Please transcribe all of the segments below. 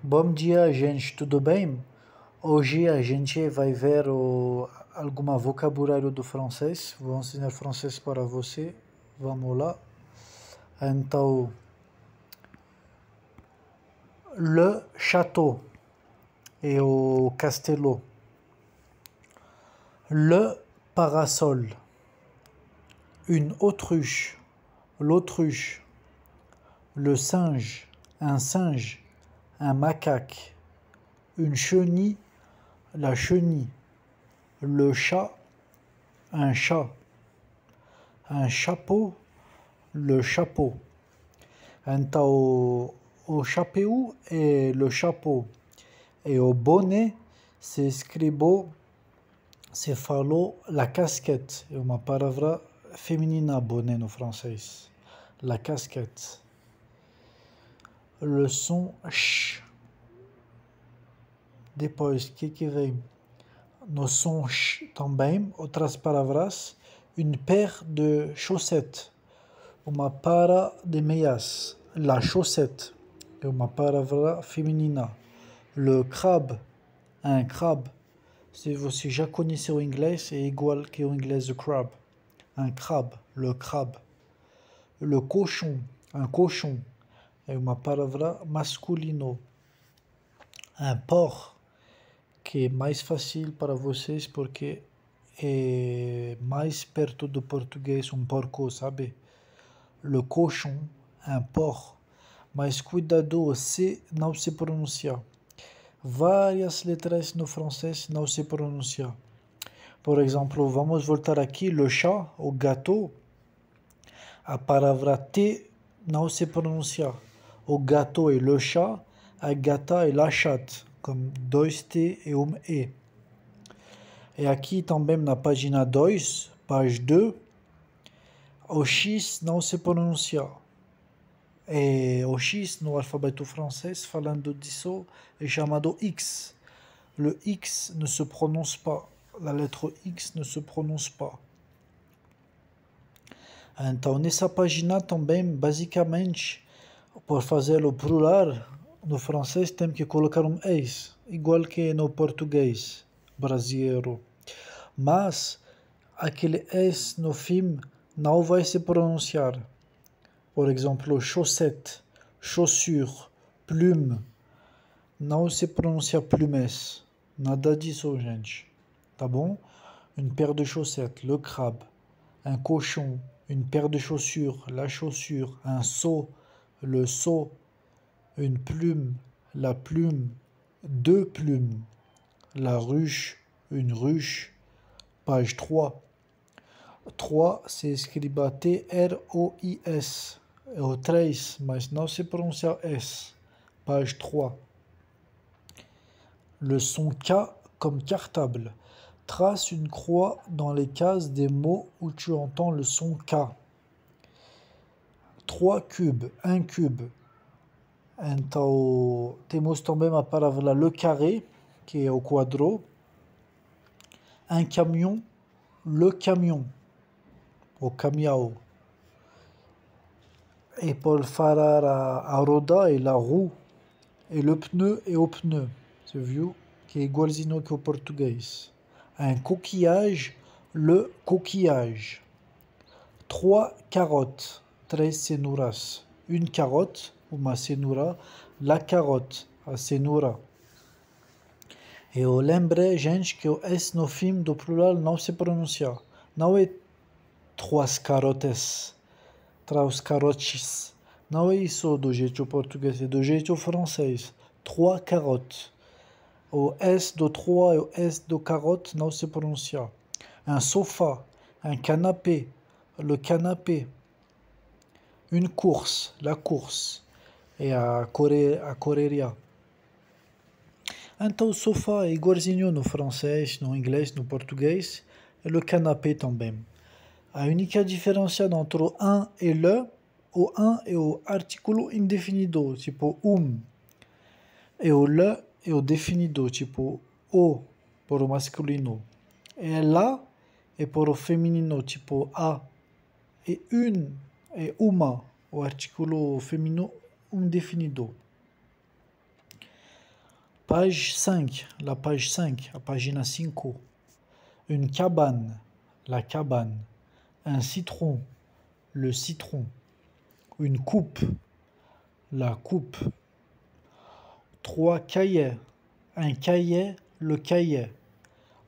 Bom dia, gente, tudo bem? Hoje a gente vai ver algum vocabulário do francês. Vou ensinar francês para você. Vamos lá. Então, le château et au castello. Le parasol. Une autruche. L'autruche. Le singe. Un singe. Un macaque. Une chenille. La chenille. Le chat. Un chat. Un chapeau. Le chapeau. Então, o chapéu et le chapeau. Et au bonnet, c'est escribo, c'est falou la casquette. É uma palavra feminina, bonnet no francês. La casquette. Le son ch. Depois, o que vem? No som ch também, outras palavras. Une paire de chaussettes. Uma para de meias. La chaussette. É uma palavra feminina. Le crabe. Un crabe. Se você já conheceu o inglês, é igual que o inglês do crab. Un crabe. Le crabe. Le cochon. Un cochon. É uma palavra masculino. Un porc. Que é mais fácil para vocês porque é mais perto do português, um porco, sabe? Le cochon, un porc. Mas cuidado, o C não se pronuncia. Várias letras no francês não se pronunciam. Por exemplo, vamos voltar aqui, le chat, o gato. A palavra T não se pronuncia. O gato é le chat, a gata é la chatte, com dois T e um E. E aqui também na página 2, page 2, o X não se pronuncia. E o X no alfabeto francês, falando disso, é chamado X. Le X ne se prononce pas. La lettre X ne se prononce pas. Então, nessa página também, basicamente, por fazer o plural, no francês tem que colocar um S, igual que no português brasileiro. Mas, aquele S no fim não vai se pronunciar. Por exemplo, chaussette, chaussure, plume. Não se pronuncia plumes. Nada disso, gente. Tá bom? Une paire de chaussettes, le crabe. Un cochon, une paire de chaussures, la chaussure. Un seau, le seau. Une plume, la plume. Deux plumes. La ruche, une ruche. Page 3. 3, c'est écrit T-R-O-I-S. O 3, mas não se pronuncia S. Page 3. Le son K comme cartable. Trace une croix dans les cases des mots où tu entends le son K. 3 cubes, 1 cube. Então, temos também a palavra le carré, que é o quadro. Un camion, le camion, o caminhão. Et pour falar a roda et la roue. Et le pneu et au pneu. Você viu? Que é igualzinho que o português. Un coquillage, le coquillage. 3 carottes, 3 cenouras. Une carotte, uma cenoura. La carotte, a cenoura. E eu lembrei, gente, que o S no fim do plural não se pronuncia. Não é trois carottes, trois carottes. Não é isso do jeito português, é do jeito francês. 3 carottes. O S do 3 e o S do carotte não se pronuncia. Un sofá, un canapé, le canapé. Une course, la course. E a correria. Então, o sofá é igualzinho no francês, no inglês, no português. E le canapé também. A única diferença entre o un e le é o artículo indefinido, tipo E o le é o definido, tipo o, por o masculino. E la é por o feminino, tipo a. E é uma, o artículo feminino indefinido. Page 5, la page 5, a pagina 5. Une cabane, la cabane. Un citron, le citron. Une coupe, la coupe. 3 cahiers, un cahier, le cahier.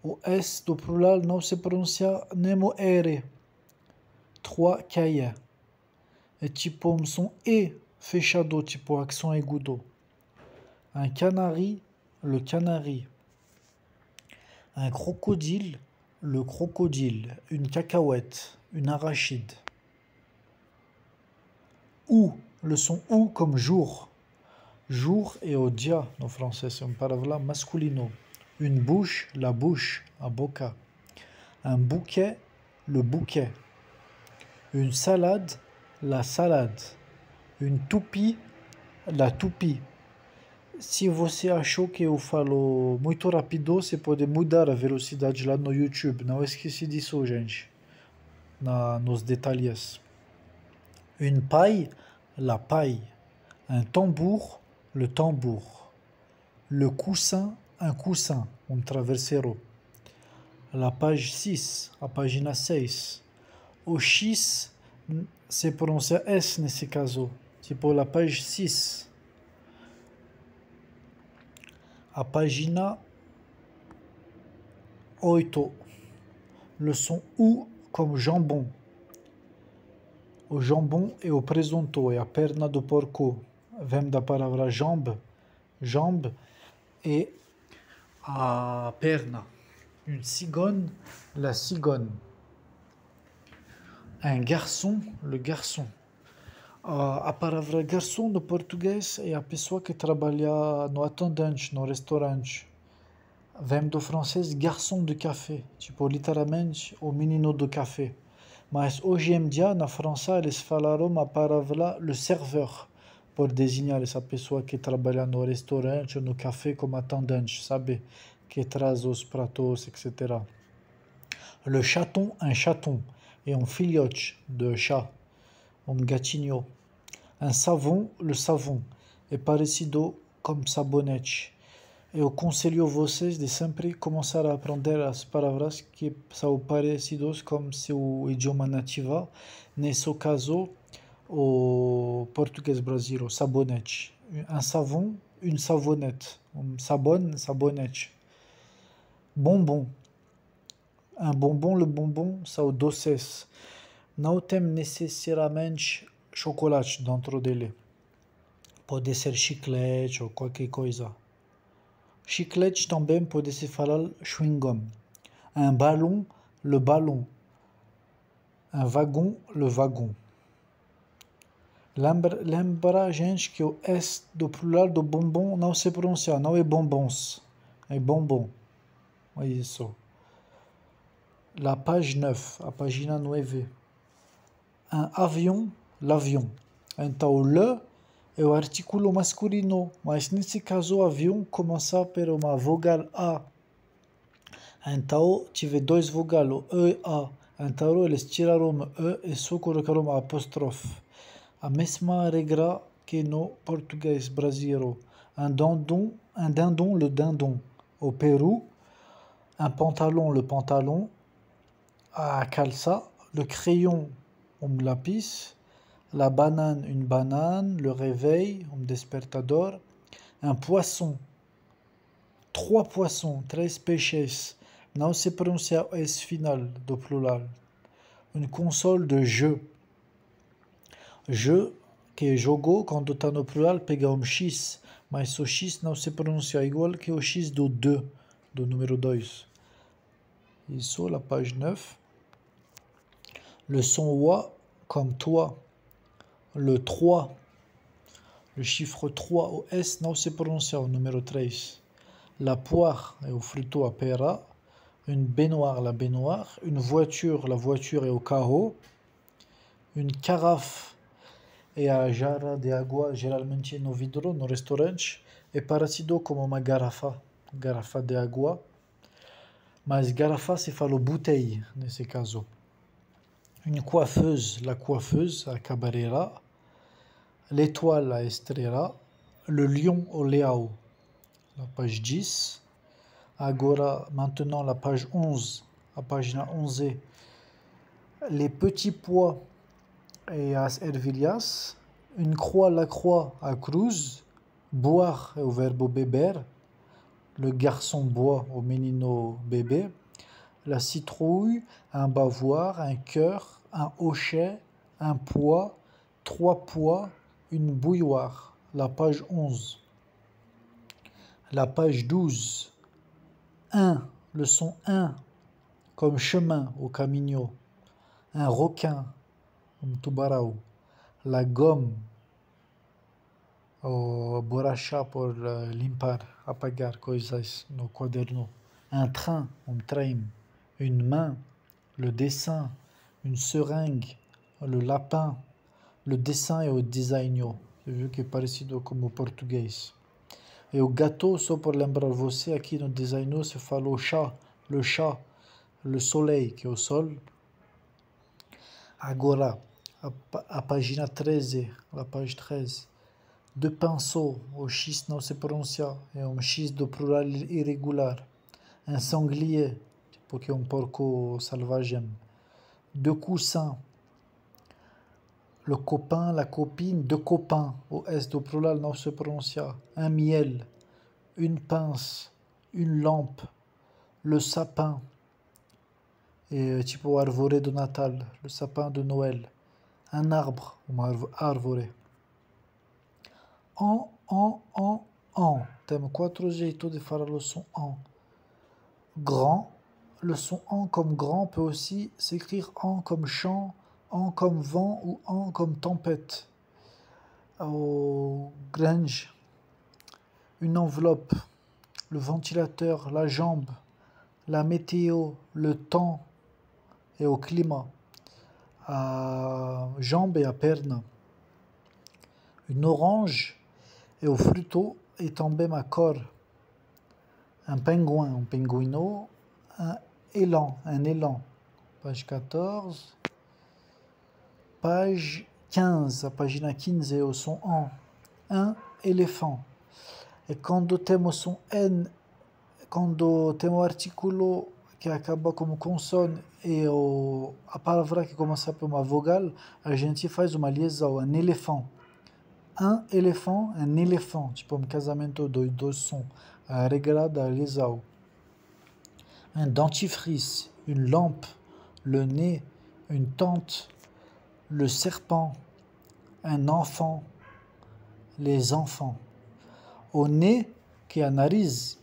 O S do plural não se pronuncia nemo R. 3 cahiers. É tipo um som E fechado, tipo accent aigudo. Un canari, le canari. Un crocodile, le crocodile. Une cacahuète, une arachide. Ou, le son ou comme jour. Jour et au dia, en français, c'est une parole masculino. Une bouche, la bouche, a boca. Un bouquet, le bouquet. Une salade, la salade. Une toupie, la toupie. Se você achou que eu falo muito rápido, você pode mudar a velocidade lá no YouTube. Não esqueci disso, gente. Nos detalhes. Une paille, la paille. Un tambour, le tambour. Le coussin, un coussin, um travesseiro. La page 6, a página 6. O X se pronuncia S nesse caso. Tipo la page 6. A página 8. Le son U comme jambon. O jambon é o presunto, é a perna do porco. Vem da palavra jambe. Jambe é a perna. Une cigogne, la cigogne. Un garçon, le garçon. A palavra garçom no português é a pessoa que trabalha no atendente, no restaurante. Vem do francês garçom de café, tipo literalmente o menino do café. Mas hoje em dia na França eles falaram a palavra le serveur por designar essa pessoa que trabalha no restaurante ou no café como atendente, sabe? Que traz os pratos, etc. Le chaton, un chaton, et un filhote de chat, um gatinho. Un savon, le savon, é parecido com sabonete. Eu aconselho vocês de sempre começar a aprender as palavras que são parecidas com seu idioma nativo. Nesse caso, o português brasileiro, sabonete. Un savon, une savonnette. Sabon, sabonete. Bonbon. Un bonbon, le bonbon, são doces. Não tem necessariamente chocolate dentro dele. Pode ser chiclete ou qualquer coisa. Chiclete também pode se falar chewing gum. Un ballon, le ballon. Un wagon, le wagon. Lembra, gente, que o S do plural do bombom não se pronuncia, não é bombons, é bombom. É isso. La page 9, a página 9. Un avion, l'avion. Então, le é o artículo masculino, mas nesse caso, o avião começa por uma vogal A. Então, tive dois vogais, o E e A. Então, eles tiraram o E e só colocaram uma apóstrofe. A mesma regra que no português brasileiro. Un dindon, le dindon. Au Peru, un pantalon, le pantalon. A calça, le crayon, lápis. La banane, une banane. Le réveil, despertador. Un poisson. 3 poissons, 3 peixes. Não se pronuncia o S final do plural. Une console de jeu. Jeu, que é jogo, quando está no plural, pega X. Mas o X não se pronuncia igual que o X do 2, do número 2. Isso, la page 9. Le son OA, comme toi. Le 3. Le chiffre 3, o S não se pronuncia, o número 3. La poire, é o fruto, a pera. Une baignoire, la baignoire. Une voiture, la voiture é o carro. Une carafe, é a jarra de água, geralmente no vidro, no restaurante. É parecido como uma garrafa de água. Mas garrafa se fala bouteille, nesse caso. Une coiffeuse, la coiffeuse, a cabeleireira. L'étoile, a estrela. Le lion, o leão. la page 10. Agora, maintenant la page 11, la pagina 11. Les petits pois et as ervilhas. Une croix, la croix à cruz. Boire est au verbo beber. Le garçon boit au menino bébé. La citrouille, un bavoir, un cœur, un hochet, un pois, 3 pois, une bouilloire. La page 11. La page 12. Le son 1, comme chemin au caminho. Un requin, comme tubarão. La gomme, o borracha pour limpar, apagar coisas no quaderno. Un train, trem. Une main, le dessin. Une seringue, le lapin. Le dessin é o desenho. Você viu que é parecido como o português. E o gato, só para lembrar você, aqui no desenho se fala o chat, le soleil, que é o sol. Agora, a página 13, la page 13. De pinceau, o X não se pronuncia, é X do plural irregular. Un sanglier, tipo que é porco selvagem. De coussin, le copain, la copine, deux copains, o S do plural não se pronuncia. Un miel, une pince, une lampe, le sapin, et tipo arvore do Natal, le sapin de Noël. Un arbre, uma árvore. En. Temos 4 jeitos de falar le son en. Grand, le son en comme grand peut aussi s'écrire en comme chant, en comme vent ou en comme tempête. Au grange, une enveloppe, le ventilateur, la jambe, la météo, le temps et au climat. À jambe et à perna. Une orange et au fruto et também à cor. Un pingouin, un pinguino. Un élan. Page 14. Page 15, a página 15, o som en. Un éléphant. E quando temos som N, quando temos o artículo que acaba como consonne e a palavra que começa por uma vogal, a gente faz uma liaison, un éléphant. Un éléphant, un éléphant, tipo um casamento de dois sons, a regra da liaison. Un dentifrice, une lampe, le nez, une tente, le serpent, un enfant, les enfants. O nez, que é a nariz,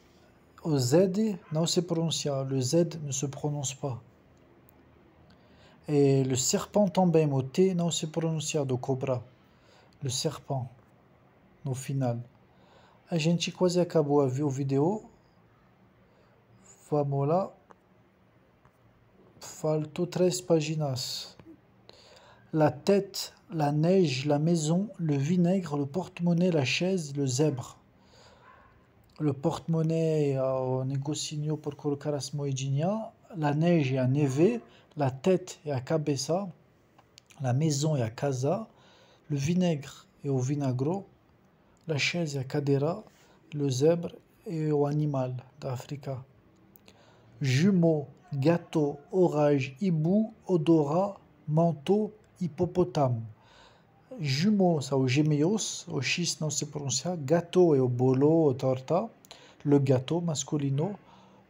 o Z não se pronuncia, le Z ne se prononce pas. Et le serpent também, o T não se pronuncia, do cobra. Le serpent, no final. A gente quase acabou a ver o vídeo. Vamos lá. Faltou 3 páginas. La tête, la neige, la maison, le vinaigre, le porte-monnaie, la chaise, le zèbre. Le porte-monnaie é o negocinho por colocar as moedinhas. La neige é a neve. La tête é a cabeça. La maison é a casa. Le vinaigre é o vinagro. La chaise é a cadeira. Le zèbre é o animal da África. Jumeaux, gâteau, orage, hibou, odorat, manteau, hippopotame. Jumeaux são gêmeos, o X não se pronuncia. Gâteau é o bolo, a torta. Le gâteau, masculino.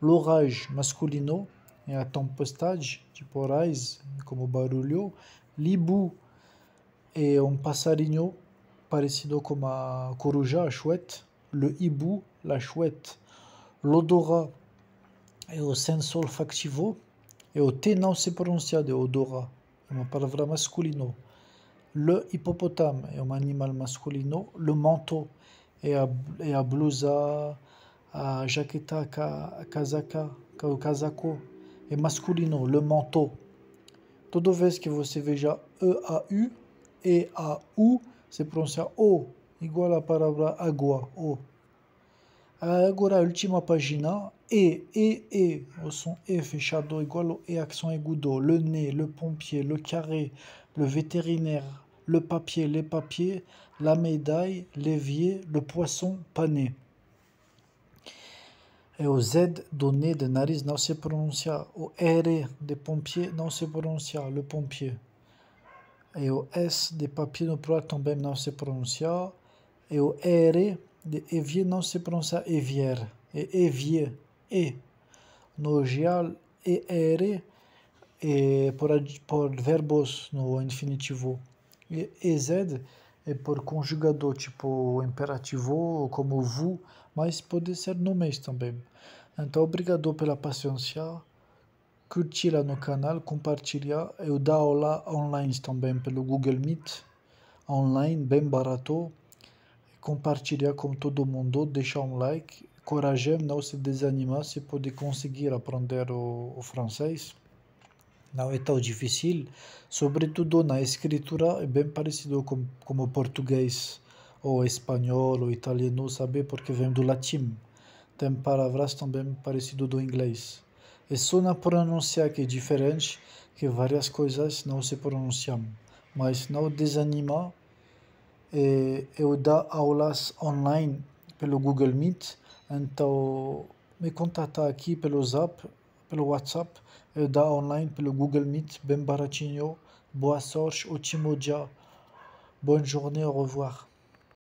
L'orage, masculino, é a tempestade, tipo orais, como barulho. L'hibou é passarinho parecido com a coruja, a chouette. Le hibou, la chouette. L'odorat é o senso olfactivo. E o T não se pronuncia de odorat, é uma palavra masculino. Le hippopotame é um animal masculino. Le manteau é a blusa, a jaqueta, a casaca, o casaco é masculino. Le manteau. Toda vez que você veja E-A-U, E-A-U, se pronuncia O, igual a palavra água, O. Agora a última página, o som E fechado igual ao E accent agudo. Le nez, le pompier, le carré, le vétérinaire, le papier, les papiers, la médaille, l'évier, le poisson pané. E o Z do nez de nariz não se pronuncia. O R de pompier não se pronuncia, le pompier. E o S de papier no plural também não se pronuncia. E o R de évier não se pronuncia évier. E évier, E. No geral, ER é por verbos no infinitivo. E EZ é por conjugador, tipo imperativo, como vous, mas pode ser nomes também. Então, obrigado pela paciência. Curtir lá no canal, compartilhar. Eu dou aula online também pelo Google Meet, online, bem barato. Compartilhar com todo mundo, deixar um like. Coragem, não se desanimar, se pode conseguir aprender o francês. Não é tão difícil, sobretudo na escritura, é bem parecido com o português, ou espanhol, ou italiano, sabe? Porque vem do latim. Tem palavras também parecidas do inglês. É só na pronúncia que é diferente, que várias coisas não se pronunciam. Mas não desanima. Eu dou aulas online pelo Google Meet, então me contata aqui pelo Zap, pelo WhatsApp, eu dou online pelo Google Meet, bem baratinho. Boa sorte, ótimo dia, bonne journée, au revoir.